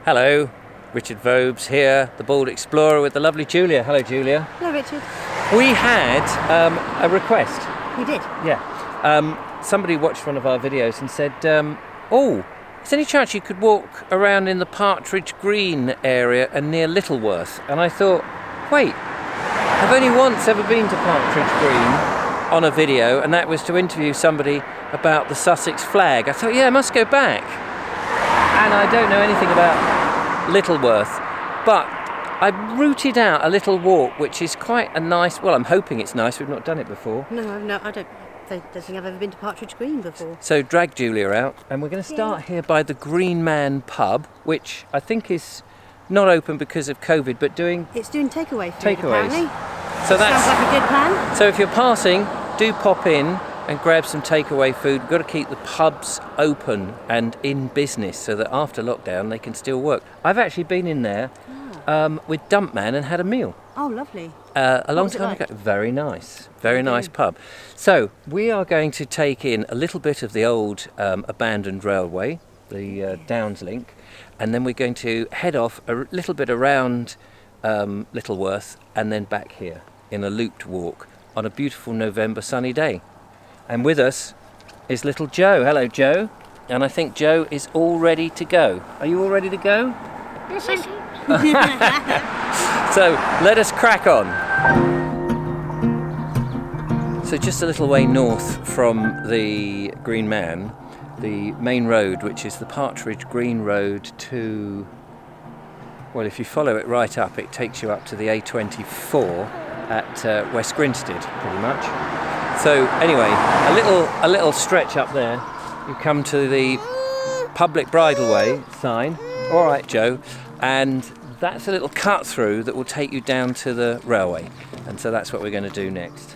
Hello, Richard Vobes here, the Bald Explorer with the lovely Julia. Hello, Julia. Hello, Richard. We had a request. We did? Yeah. Somebody watched one of our videos and said, oh, is there any chance you could walk around in the Partridge Green area and near Littleworth? And I thought, wait, I've only once ever been to Partridge Green on a video, and that was to interview somebody about the Sussex flag. I thought, yeah, I must go back. And I don't know anything about Littleworth, but I routed out a little walk which is quite a nice, well, I'm hoping it's nice, we've not done it before. No, I don't think I've ever been to Partridge Green before. So drag Julia out, and we're going to start here by the Green Man pub, which I think is not open because of COVID, but It's doing takeaway food, takeaways. apparently. So that sounds like a good plan. So if you're passing, do pop in and grab some takeaway food. We've got to keep the pubs open and in business so that after lockdown they can still work. I've actually been in there with Dumpman and had a meal. Oh, lovely. A long was it time like? ago. Very nice pub. So we are going to take in a little bit of the old abandoned railway, the Downslink, and then we're going to head off a little bit around Littleworth and then back here in a looped walk on a beautiful November sunny day. And with us is little Joe. Hello, Joe. And I think Joe is all ready to go. Are you all ready to go? So let us crack on. So just a little way north from the Green Man, the main road, which is the Partridge Green Road to, well, if you follow it right up, it takes you up to the A24 at West Grinstead, pretty much. So anyway, a little stretch up there. You come to the public bridleway sign. All right, Joe. And that's a little cut through that will take you down to the railway. And so that's what we're going to do next.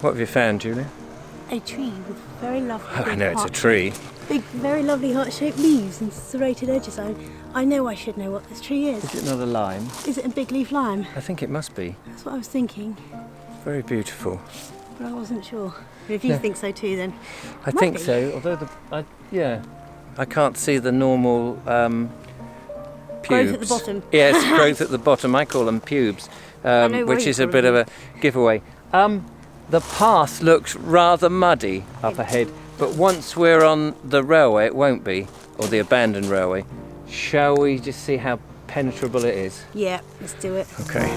What have you found, Julia? A tree with very lovely I know it's a tree. Big, very lovely heart-shaped leaves and serrated edges. I know I should know what this tree is. Is it not a lime? Is it a big leaf lime? I think it must be. That's what I was thinking, Very beautiful. but I wasn't sure. If you think so too, then I might think be. so, although I can't see the normal pubes. Growth at the bottom. Yes, growth at the bottom. I call them pubes, know why which you is a call bit of them. a giveaway. The path looks rather muddy up ahead, but once we're on the railway, it won't be, or the abandoned railway. Shall we just see how penetrable it is? Yeah, let's do it. Okay.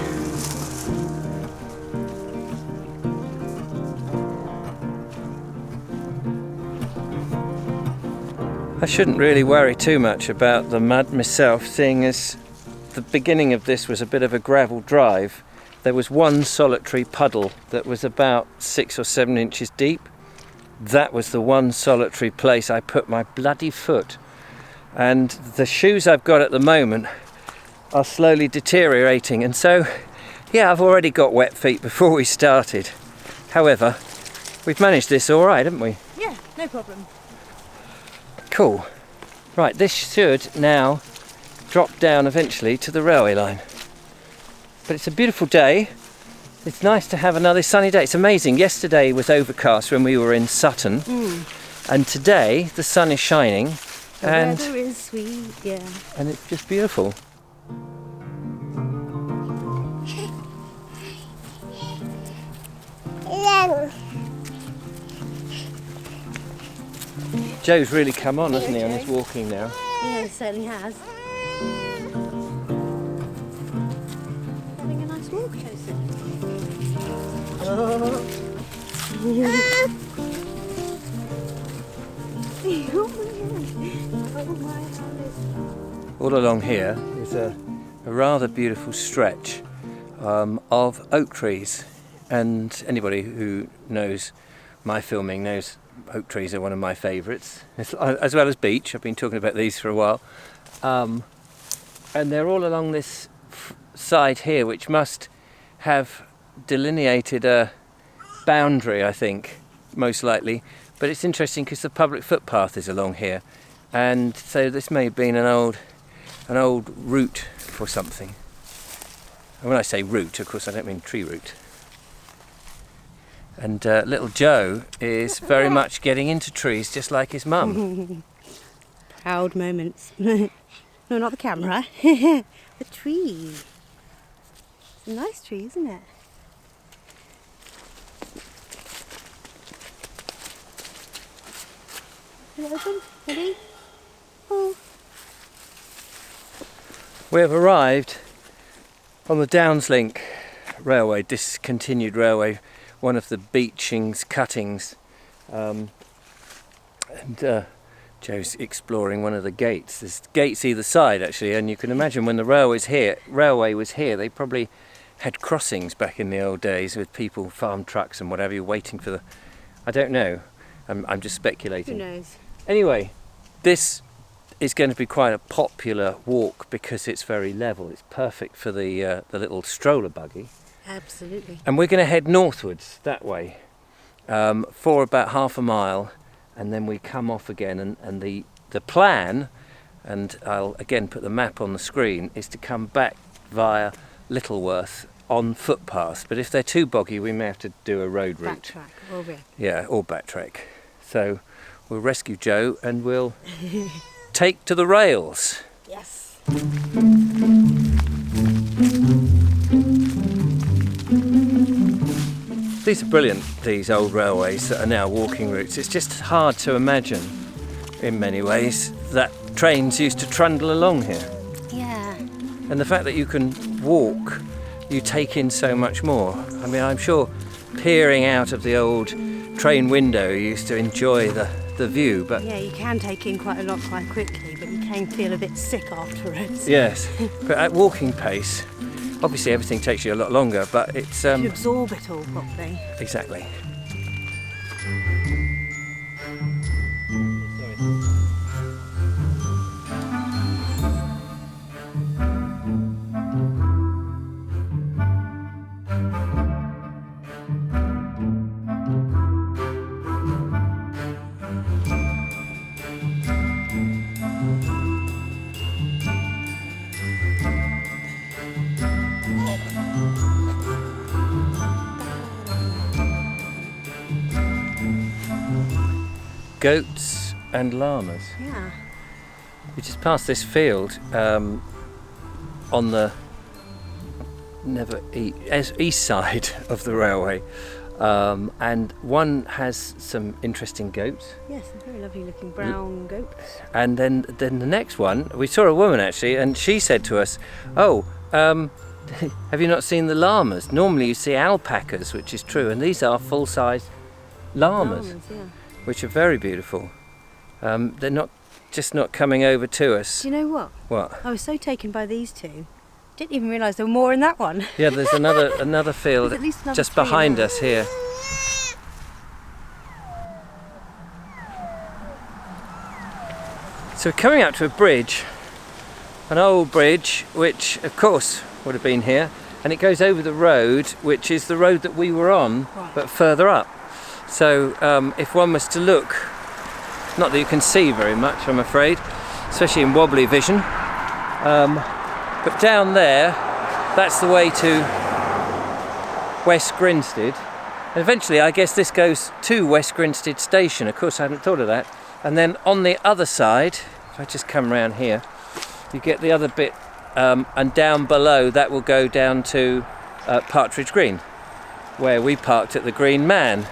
I shouldn't really worry too much about the mud myself, seeing as the beginning of this was a bit of a gravel drive. There was one solitary puddle that was about 6 or 7 inches deep. That was the one solitary place I put my bloody foot. And the shoes I've got at the moment are slowly deteriorating, and so, yeah, I've already got wet feet before we started. However, we've managed this all right, haven't we? Yeah, no problem. Cool. Right, this should now drop down eventually to the railway line. But it's a beautiful day. It's nice to have another sunny day. It's amazing. Yesterday was overcast when we were in Sutton, and today the sun is shining. The weather is sweet, yeah. And it's just beautiful. Joe's really come on, hasn't he, on his walking now? Yeah, it certainly has. Having a nice walk, Joseph. All along here is a rather beautiful stretch of oak trees, and anybody who knows my filming knows oak trees are one of my favourites, as well as beech. I've been talking about these for a while, and they're all along this side here, which must have delineated a boundary, I think, most likely. But it's interesting because the public footpath is along here, and so this may have been an old route for something. And when I say root, of course I don't mean tree root. And little Joe is very much getting into trees just like his mum. Proud moments. No, not the camera. The tree. It's a nice tree, isn't it? Is it open? Ready? Oh. We have arrived on the Downslink railway, discontinued railway, one of the Beeching's cuttings, and Joe's exploring one of the gates. There's gates either side actually, and you can imagine when the railway was here, they probably had crossings back in the old days with people, farm trucks and whatever, you're waiting for the... I don't know, I'm just speculating. Who knows? Anyway, this is going to be quite a popular walk because it's very level. It's perfect for the little stroller buggy. Absolutely. And we're going to head northwards that way for about half a mile, and then we come off again. And the plan, and I'll again put the map on the screen, is to come back via Littleworth on footpaths. But if they're too boggy, we may have to do a road route. Backtrack, or yeah. Yeah, or backtrack. So we'll rescue Joe and we'll take to the rails. Yes. These are brilliant, these old railways that are now walking routes. It's just hard to imagine, in many ways, that trains used to trundle along here. Yeah. And the fact that you can walk, you take in so much more. I mean, I'm sure peering out of the old train window, you used to enjoy the view, but... Yeah, you can take in quite a lot quite quickly, but you can feel a bit sick afterwards. Yes, but at walking pace, obviously everything takes you a lot longer, but it's... You absorb it all properly. Exactly. Goats and llamas. Yeah. We just passed this field on the east side of the railway, and one has some interesting goats. Yes, very lovely looking brown goats. And then the next one, we saw a woman actually, and she said to us, "Oh, have you not seen the llamas? Normally you see alpacas," which is true, and these are full-size llamas. Yeah. Which are very beautiful. They're not coming over to us. Do you know what? What? I was so taken by these two. Didn't even realise there were more in that one. Yeah, there's another field There's at least another just three in behind there. us here. So we're coming out to a bridge, an old bridge, which of course would have been here, and it goes over the road, which is the road that we were on, Right. but further up. So if one was to look, not that you can see very much, I'm afraid, especially in wobbly vision, but down there, that's the way to West Grinstead. And eventually, I guess this goes to West Grinstead station. Of course, I hadn't thought of that. And then on the other side, if I just come around here, you get the other bit, and down below, that will go down to Partridge Green, where we parked at the Green Man.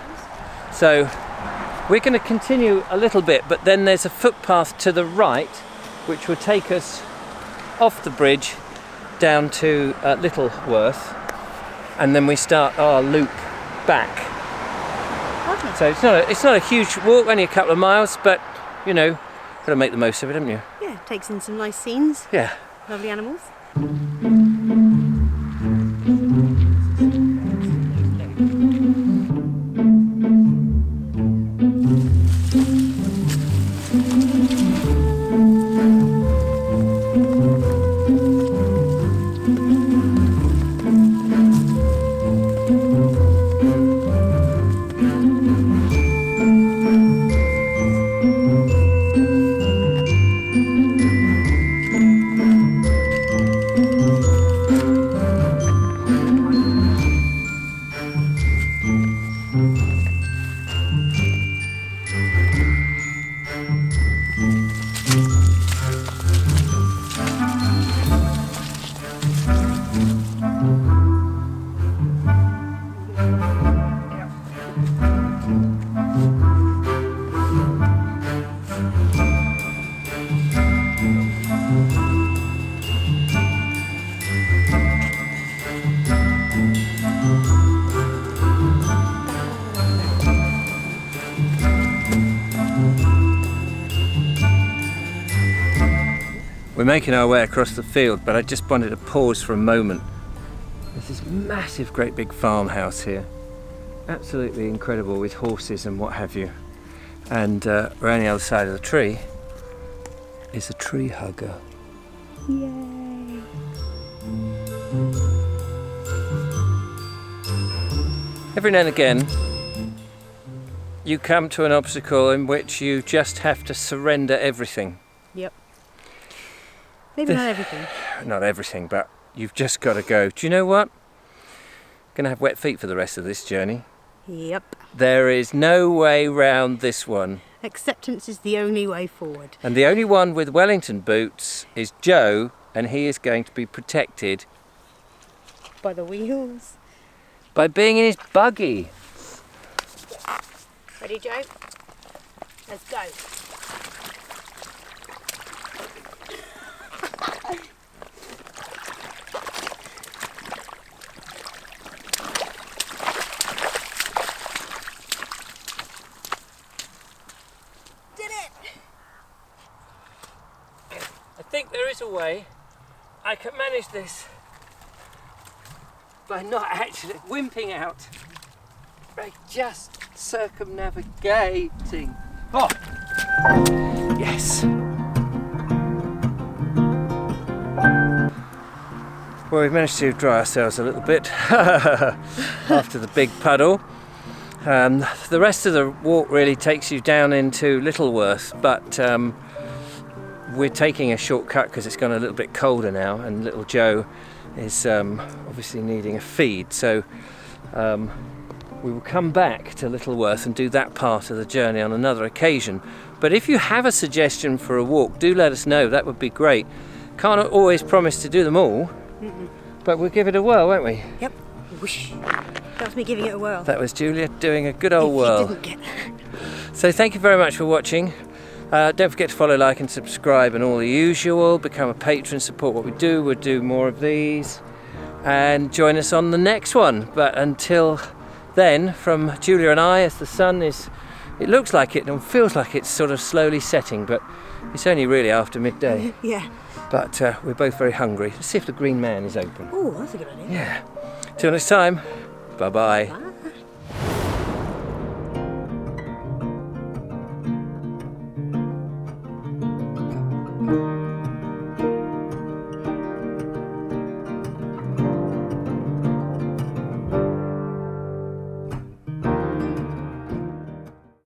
So we're going to continue a little bit, but then there's a footpath to the right which will take us off the bridge down to Littleworth, and then we start our loop back. Lovely. So it's not a huge walk, only a couple of miles, but you know, got to make the most of it, haven't you? Yeah, takes in some nice scenes. Yeah. Lovely animals. We're making our way across the field, but I just wanted to pause for a moment. There's this massive, great big farmhouse here. Absolutely incredible, with horses and what have you. And around the other side of the tree is a tree hugger. Yay! Every now and again, you come to an obstacle in which you just have to surrender everything. Yep. Maybe not everything. Not everything, but you've just got to go. Do you know what? Gonna have wet feet for the rest of this journey. Yep. There is no way round this one. Acceptance is the only way forward. And the only one with Wellington boots is Joe, and he is going to be protected By the wheels. by being in his buggy. Ready, Joe? Let's go. Did it! I think there is a way I can manage this by not actually wimping out, by just circumnavigating. Oh! Yes! Well, we've managed to dry ourselves a little bit after the big puddle. The rest of the walk really takes you down into Littleworth, but we're taking a shortcut because it's gone a little bit colder now, and little Joe is obviously needing a feed, so we will come back to Littleworth and do that part of the journey on another occasion. But if you have a suggestion for a walk, do let us know. That would be great. Can't always promise to do them all, but we'll give it a whirl, won't we? Yep. Whoosh. That was me giving it a whirl. That was Julia doing a good old If whirl. you didn't get that. So thank you very much for watching. Don't forget to follow, like and subscribe and all the usual. Become a patron, support what we do. We'll do more of these. And join us on the next one. But until then, from Julia and I, as the sun is, it looks like it and feels like it's sort of slowly setting, but it's only really after midday. Yeah. But we're both very hungry. Let's see if the Green Man is open. Oh, that's a good idea. Yeah. Till next time, bye-bye. Bye.